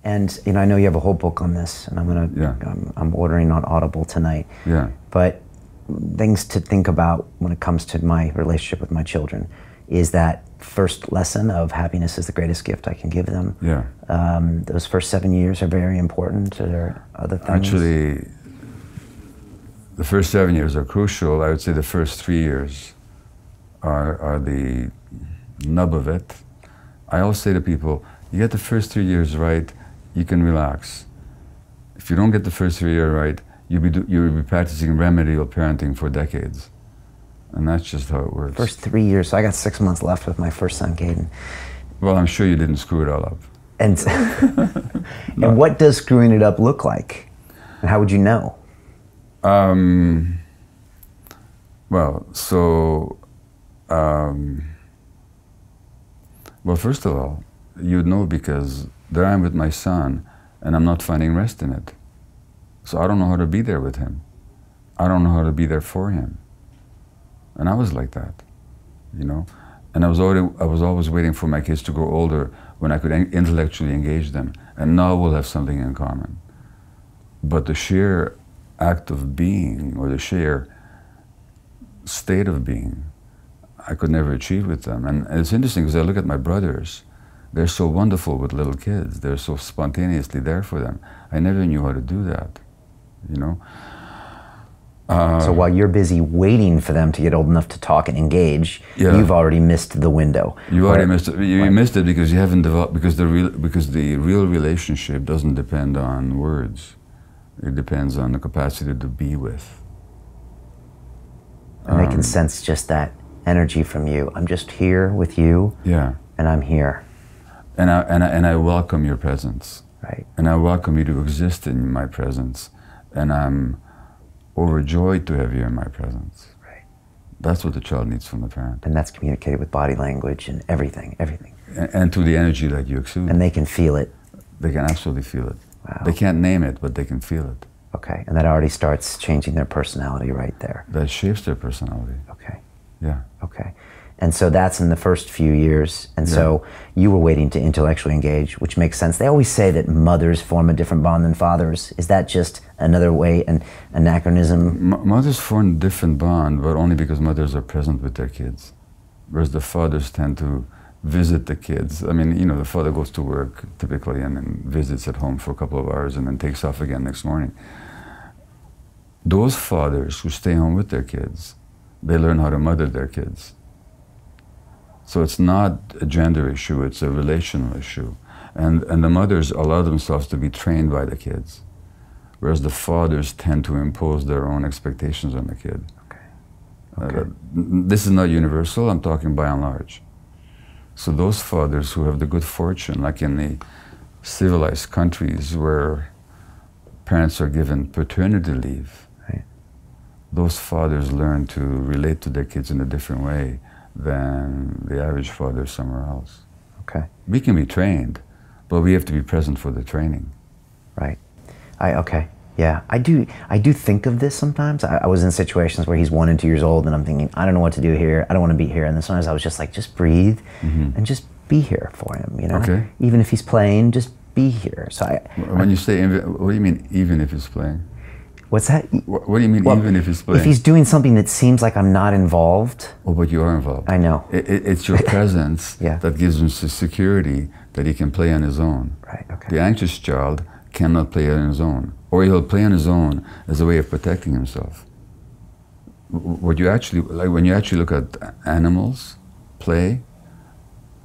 And I know you have a whole book on this, and I'm ordering on Audible tonight. Yeah. But things to think about when it comes to my relationship with my children is that first lesson of happiness is the greatest gift I can give them. Yeah. Those first 7 years are very important. Are there other things? Actually, the first 7 years are crucial. I would say the first 3 years are the nub of it. I always say to people, you get the first 3 years right, you can relax. If you don't get the first 3 years right, you'll be practicing remedial parenting for decades. And that's just how it works. First 3 years, so I got 6 months left with my first son, Caden. Well, I'm sure you didn't screw it all up. And, No. And what does screwing it up look like? And how would you know? Well, first of all, you'd know because there I am with my son, and I'm not finding rest in it. So I don't know how to be there with him. I don't know how to be there for him. And I was like that, And I was always waiting for my kids to grow older when I could intellectually engage them. And now we'll have something in common. But the sheer act of being, or the sheer state of being, I could never achieve with them. And it's interesting because I look at my brothers. They're so wonderful with little kids. They're so spontaneously there for them. I never knew how to do that, So while you're busy waiting for them to get old enough to talk and engage, you've already missed the window. You already missed it. You missed it because you haven't developed, because the real relationship doesn't depend on words. It depends on the capacity to be with. And they can sense just that energy from you. I'm just here with you. Yeah. And I'm here. And I welcome your presence. Right. And I welcome you to exist in my presence. And I'm overjoyed to have you in my presence. Right. That's what the child needs from the parent. And that's communicated with body language and everything. And through the energy that you exude. And they can feel it. They can absolutely feel it. Wow. They can't name it, but they can feel it. Okay, and that already starts changing their personality right there. That shapes their personality. Okay. Yeah. Okay. And so that's in the first few years. And so you were waiting to intellectually engage, which makes sense. They always say that mothers form a different bond than fathers. Is that just another way, an anachronism? Mothers form a different bond, but only because mothers are present with their kids. Whereas the fathers tend to visit the kids. I mean, the father goes to work typically and then visits at home for a couple of hours and then takes off again next morning. Those fathers who stay home with their kids, they learn how to mother their kids. So it's not a gender issue, it's a relational issue. And the mothers allow themselves to be trained by the kids, whereas the fathers tend to impose their own expectations on the kid. Okay. This is not universal, I'm talking by and large. So those fathers who have the good fortune, like in the civilized countries where parents are given paternity leave, right, those fathers learn to relate to their kids in a different way than the average father somewhere else. Okay. We can be trained, but we have to be present for the training. Right. Okay. Yeah, I do think of this sometimes. I was in situations where he's 1 and 2 years old and I'm thinking, I don't know what to do here. I don't want to be here. And then sometimes I was just like, just breathe and just be here for him, Okay. Even if he's playing, just be here. So When you say, what do you mean, even if he's playing? What's that? What do you mean, even if he's playing? If he's doing something that seems like I'm not involved. Oh, but you are involved. I know. It's your presence Yeah. that gives him security that he can play on his own. Right, okay. The anxious child cannot play on his own, or he'll play on his own as a way of protecting himself. What you actually, like when you actually look at animals play,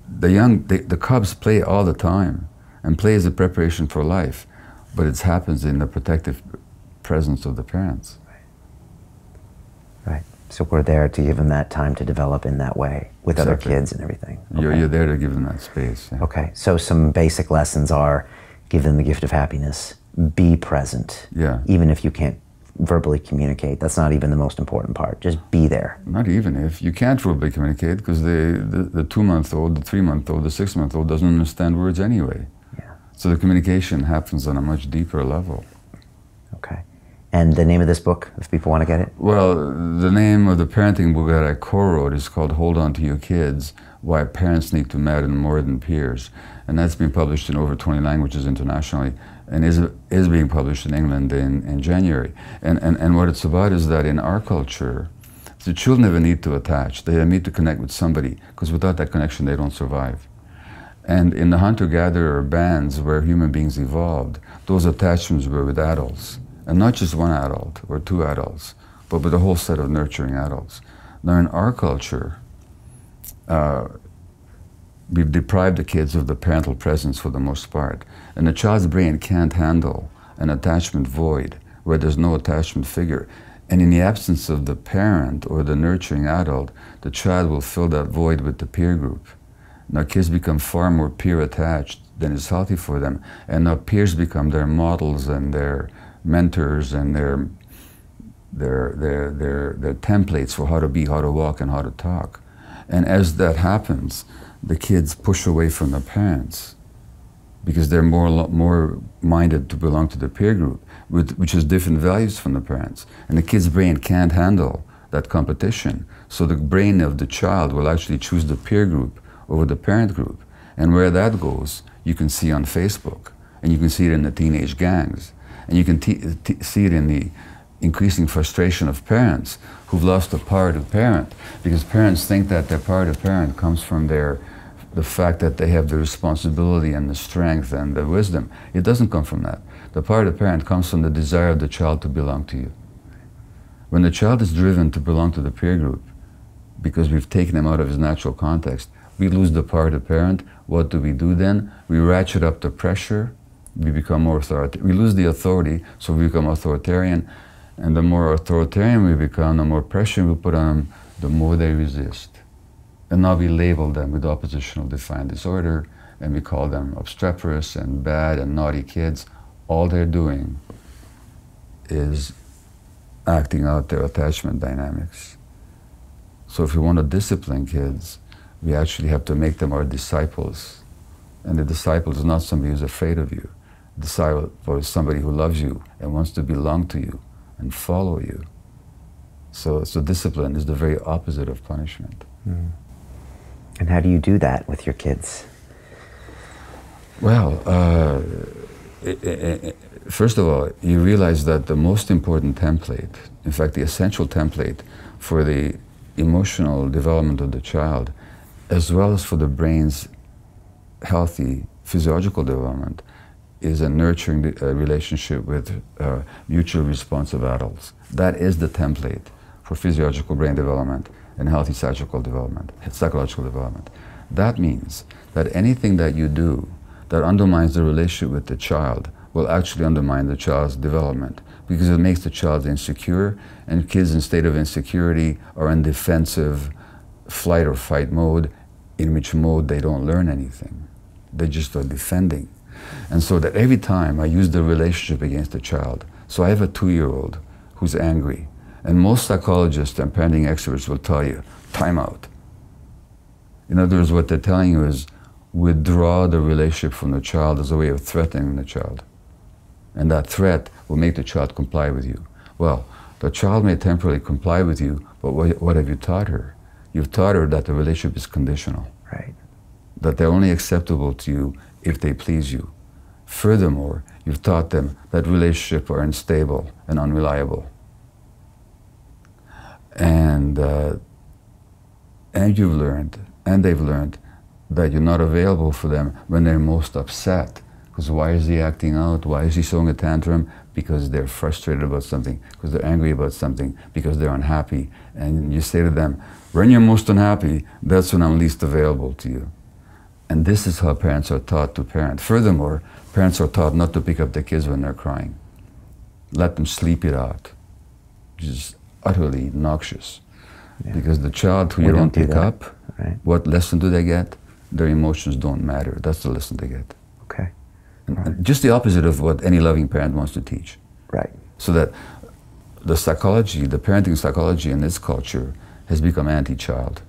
the cubs play all the time, and play is a preparation for life, but it happens in the protective presence of the parents. Right. So we're there to give them that time to develop in that way with other Exactly. kids and everything. Okay. You're there to give them that space. Yeah. Okay. So some basic lessons are: give them the gift of happiness, be present. Yeah. Even if you can't verbally communicate, that's not even the most important part. Just be there. Not even if. You can't verbally communicate because the 2-month-old, the 3-month-old, the 6-month-old doesn't understand words anyway. Yeah. So the communication happens on a much deeper level. Okay. And the name of this book, if people want to get it? Well, the name of the parenting book that I co-wrote is called Hold On to Your Kids, Why Parents Need to Matter More Than Peers. And that's been published in over 20 languages internationally, and is being published in England in January. And what it's about is that in our culture, the children have a need to attach. They have a need to connect with somebody, because without that connection, they don't survive. And in the hunter-gatherer bands where human beings evolved, those attachments were with adults. And not just one adult or two adults, but with a whole set of nurturing adults. Now in our culture, we've deprived the kids of the parental presence for the most part. And the child's brain can't handle an attachment void where there's no attachment figure. And in the absence of the parent or the nurturing adult, the child will fill that void with the peer group. Now kids become far more peer attached than is healthy for them. And now peers become their models and their mentors and their templates for how to be, how to walk, and how to talk. And as that happens, the kids push away from the parents because they're more minded to belong to the peer group, which has different values from the parents. And the kid's brain can't handle that competition. So the brain of the child will actually choose the peer group over the parent group. And where that goes, you can see on Facebook, and you can see it in the teenage gangs. And you can see it in the increasing frustration of parents who've lost the power to parent, because parents think that their power to parent comes from the fact that they have the responsibility and the strength and the wisdom. It doesn't come from that. The power to parent comes from the desire of the child to belong to you. When the child is driven to belong to the peer group, because we've taken him out of his natural context, we lose the power to parent. What do we do then? We ratchet up the pressure. We become more authoritarian. We lose the authority, so we become authoritarian. And the more authoritarian we become, the more pressure we put on them, the more they resist. And now we label them with oppositional defiant disorder, and we call them obstreperous and bad and naughty kids. All they're doing is acting out their attachment dynamics. So if we want to discipline kids, we actually have to make them our disciples. And the disciple is not somebody who's afraid of you. The disciple is somebody who loves you and wants to belong to you and follow you. So discipline is the very opposite of punishment. Mm. And how do you do that with your kids? Well, first of all, you realize that the most important template, in fact, the essential template for the emotional development of the child, as well as for the brain's healthy physiological development, is a nurturing relationship with mutually responsive adults. That is the template for physiological brain development and healthy psychological development. That means that anything that you do that undermines the relationship with the child will actually undermine the child's development, because it makes the child insecure, and kids in state of insecurity are in defensive flight or fight mode, in which mode they don't learn anything. They just are defending. And so that every time I use the relationship against the child, so I have a 2-year-old who's angry, and most psychologists and parenting experts will tell you, time out. In other words, what they're telling you is, withdraw the relationship from the child as a way of threatening the child. And that threat will make the child comply with you. Well, the child may temporarily comply with you, but what have you taught her? You've taught her that the relationship is conditional. Right. That they're only acceptable to you if they please you. Furthermore, you've taught them that relationships are unstable and unreliable. And you've learned, and they've learned, that you're not available for them when they're most upset. Because why is he acting out? Why is he throwing a tantrum? Because they're frustrated about something, because they're angry about something, because they're unhappy. And you say to them, when you're most unhappy, that's when I'm least available to you. And this is how parents are taught to parent. Furthermore, parents are taught not to pick up their kids when they're crying. Let them sleep it out. Which is utterly noxious. Yeah. Because the child who you don't pick up, right, what lesson do they get? Their emotions don't matter. That's the lesson they get. Okay. And just the opposite of what any loving parent wants to teach. Right. So that the psychology, the parenting psychology in this culture has become anti-child.